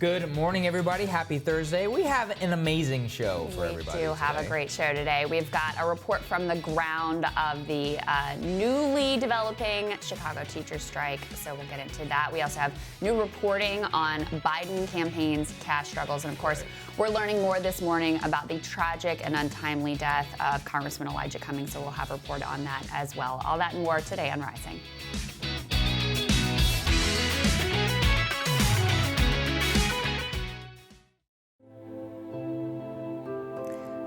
Good morning, everybody. Happy Thursday. We have an amazing show for everybody. We do have a great show today. We've got a report from the ground of the newly developing Chicago teacher strike, so we'll get into that. We also have new reporting on Biden campaign's cash struggles, and of course, we're learning more this morning about the tragic and untimely death of Congressman Elijah Cummings, so we'll have a report on that as well. All that and more today on Rising.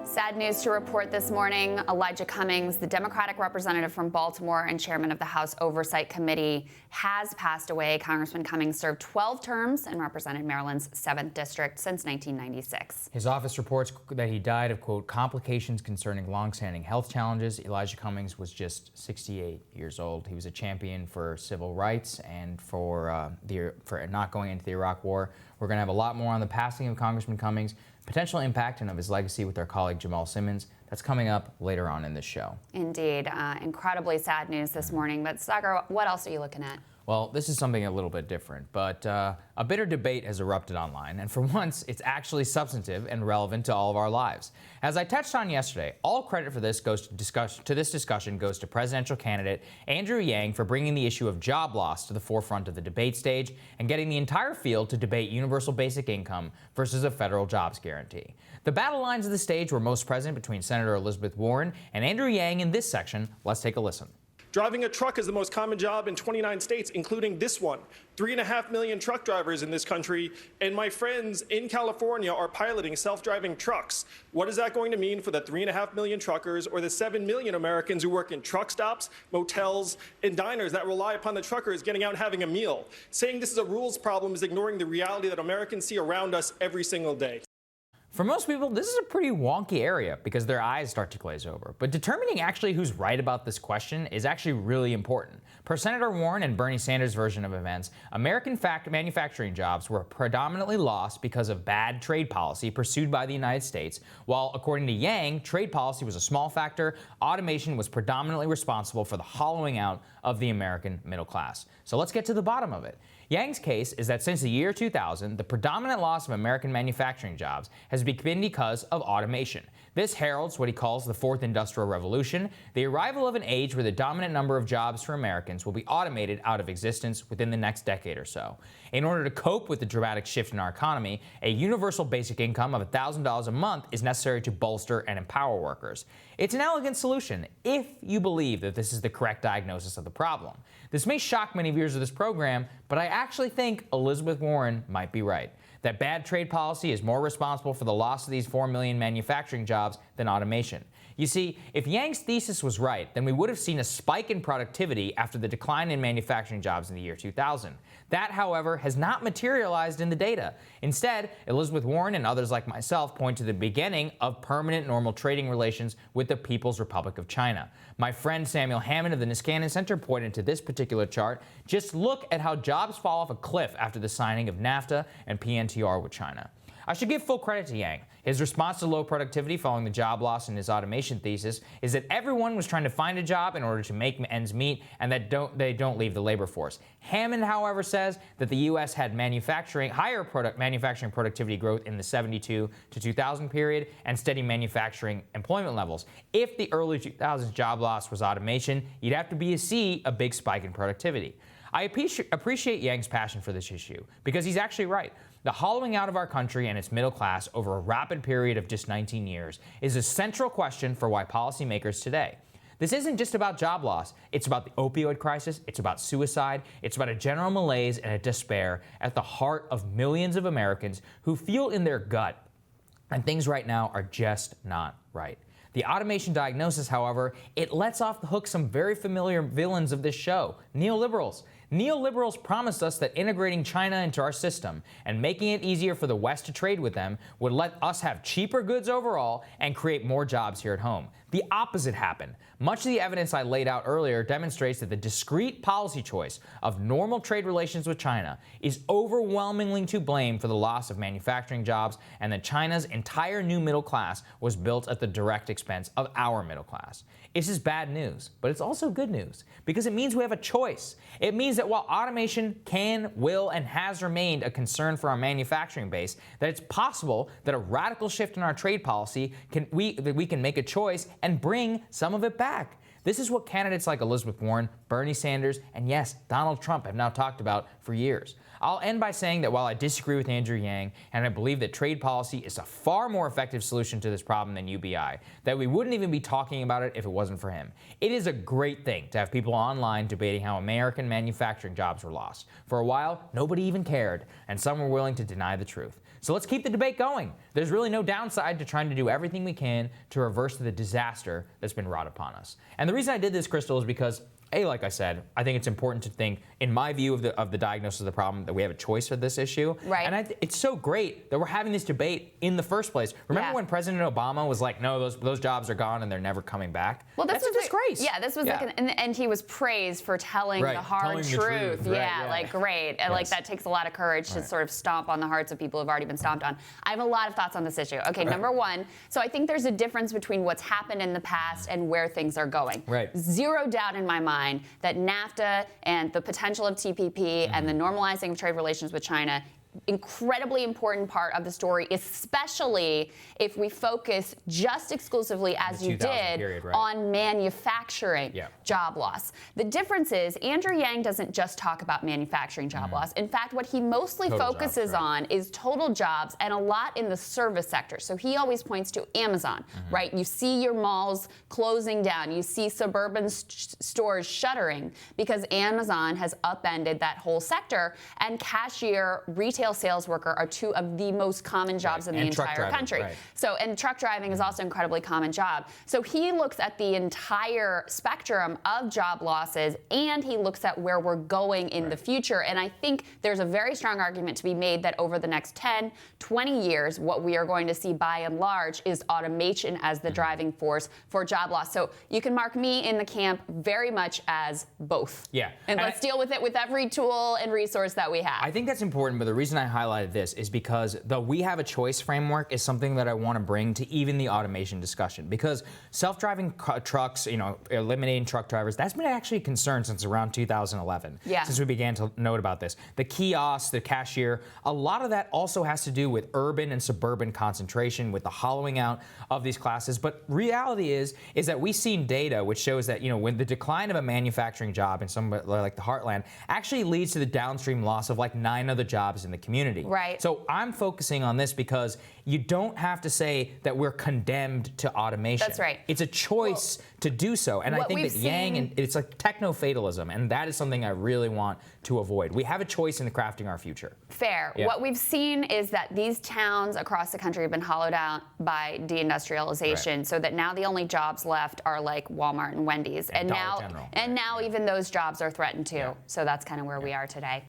Sad news to report this morning. Elijah Cummings, the Democratic representative from Baltimore and chairman of the House Oversight Committee, has passed away. Congressman Cummings served 12 terms and represented Maryland's 7th District since 1996. His office reports that he died of, quote, complications concerning longstanding health challenges. Elijah Cummings was just 68 years old. He was a champion for civil rights and for not going into the Iraq War. We're going to have a lot more on the passing of Congressman Cummings, potential impact and of his legacy with our colleague Jamal Simmons. That's coming up later on in this show. Indeed. Incredibly sad news this morning. But Saagar, what else are you looking at? Well, this is something a little bit different, but a bitter debate has erupted online, and for once, it's actually substantive and relevant to all of our lives. As I touched on yesterday, all credit for this discussion goes to presidential candidate Andrew Yang for bringing the issue of job loss to the forefront of the debate stage and getting the entire field to debate universal basic income versus a federal jobs guarantee. The battle lines of the stage were most present between Senator Elizabeth Warren and Andrew Yang in this section. Let's take a listen. Driving a truck is the most common job in 29 states, including this one. 3.5 million truck drivers in this country, and my friends in California are piloting self-driving trucks. What is that going to mean for the 3.5 million truckers or the 7 million Americans who work in truck stops, motels, and diners that rely upon the truckers getting out and having a meal? Saying this is a rules problem is ignoring the reality that Americans see around us every single day. For most people, this is a pretty wonky area because their eyes start to glaze over. But determining actually who's right about this question is actually really important. Per Senator Warren and Bernie Sanders' version of events, American manufacturing jobs were predominantly lost because of bad trade policy pursued by the United States, while according to Yang, trade policy was a small factor. Automation was predominantly responsible for the hollowing out of the American middle class. So let's get to the bottom of it. Yang's case is that since the year 2000, the predominant loss of American manufacturing jobs has been because of automation. This heralds what he calls the fourth industrial revolution, the arrival of an age where the dominant number of jobs for Americans will be automated out of existence within the next decade or so. In order to cope with the dramatic shift in our economy, a universal basic income of $1,000 a month is necessary to bolster and empower workers. It's an elegant solution if you believe that this is the correct diagnosis of the problem. This may shock many viewers of this program, but I actually think Elizabeth Warren might be right. That bad trade policy is more responsible for the loss of these 4 million manufacturing jobs than automation. You see, if Yang's thesis was right, then we would have seen a spike in productivity after the decline in manufacturing jobs in the year 2000. That, however, has not materialized in the data. Instead, Elizabeth Warren and others like myself point to the beginning of permanent normal trading relations with the People's Republic of China. My friend Samuel Hammond of the Niskanen Center pointed to this particular chart. Just look at how jobs fall off a cliff after the signing of NAFTA and PNTR with China. I should give full credit to Yang. His response to low productivity following the job loss in his automation thesis is that everyone was trying to find a job in order to make ends meet and that they don't leave the labor force. Hammond, however, says that the U.S. had higher manufacturing productivity growth in the 72 to 2000 period and steady manufacturing employment levels. If the early 2000s job loss was automation, you'd have to see a big spike in productivity. I appreciate Yang's passion for this issue because he's actually right. The hollowing out of our country and its middle class over a rapid period of just 19 years is a central question for why policymakers today. This isn't just about job loss. It's about the opioid crisis. It's about suicide. It's about a general malaise and a despair at the heart of millions of Americans who feel in their gut, and things right now are just not right. The automation diagnosis, however, it lets off the hook some very familiar villains of this show, neoliberals. Neoliberals promised us that integrating China into our system and making it easier for the West to trade with them would let us have cheaper goods overall and create more jobs here at home. the opposite happened. Much of the evidence I laid out earlier demonstrates that the discrete policy choice of normal trade relations with China is overwhelmingly to blame for the loss of manufacturing jobs, and that China's entire new middle class was built at the direct expense of our middle class. This is bad news, but it's also good news because it means we have a choice. It means that while automation can, will, and has remained a concern for our manufacturing base, that it's possible that a radical shift in our trade policy that we can make a choice and bring some of it back. This is what candidates like Elizabeth Warren, Bernie Sanders, and yes, Donald Trump have now talked about for years. I'll end by saying that while I disagree with Andrew Yang, and I believe that trade policy is a far more effective solution to this problem than UBI, that we wouldn't even be talking about it if it wasn't for him. It is a great thing to have people online debating how American manufacturing jobs were lost. For a while, nobody even cared, and some were willing to deny the truth. So let's keep the debate going. There's really no downside to trying to do everything we can to reverse the disaster that's been wrought upon us. And the reason I did this, Crystal, is because like I said, I think it's important to think, in my view of the diagnosis of the problem, that we have a choice for this issue. Right. And it's so great that we're having this debate in the first place. Remember when President Obama was like, no, those jobs are gone and they're never coming back? Well, that's a disgrace. This was and he was praised for telling the hard truth. Like great. And like that takes a lot of courage to sort of stomp on the hearts of people who've already been stomped on. I have a lot of thoughts on this issue. Okay, number one, so I think there's a difference between what's happened in the past and where things are going. Right. Zero doubt in my mind that NAFTA and the potential of TPP and the normalizing of trade relations with China, incredibly important part of the story, especially if we focus just exclusively, as you did, on manufacturing job loss. The difference is Andrew Yang doesn't just talk about manufacturing job loss. In fact, what he mostly focuses on is total jobs, and a lot in the service sector. So he always points to Amazon, right? You see your malls closing down. You see suburban stores shuttering because Amazon has upended that whole sector, and cashier, retail sales worker are two of the most common jobs in the entire country. So, and truck driving is also an incredibly common job. So he looks at the entire spectrum of job losses, and he looks at where we're going in the future. And I think there's a very strong argument to be made that over the next 10, 20 years, what we are going to see by and large is automation as the driving force for job loss. So you can mark me in the camp very much as both. And let's deal with it with every tool and resource that we have. I think that's important, but the reason I highlighted this is because the we have a choice framework is something that I want to bring to even the automation discussion, because self-driving trucks, eliminating truck drivers, that's been actually a concern since around 2011, since we began to note about this. The kiosk, the cashier, a lot of that also has to do with urban and suburban concentration, with the hollowing out of these classes. But reality is that we've seen data which shows that, when the decline of a manufacturing job in some like the heartland actually leads to the downstream loss of like 9 other jobs in the community. Right. So I'm focusing on this because you don't have to say that we're condemned to automation. That's right. It's a choice to do so. And I think that Yang, and it's like techno-fatalism, and that is something I really want to avoid. We have a choice in crafting our future. Fair. What we've seen is that these towns across the country have been hollowed out by deindustrialization, so that now the only jobs left are like Walmart and Wendy's. And now even those jobs are threatened too. So that's kind of where we are today.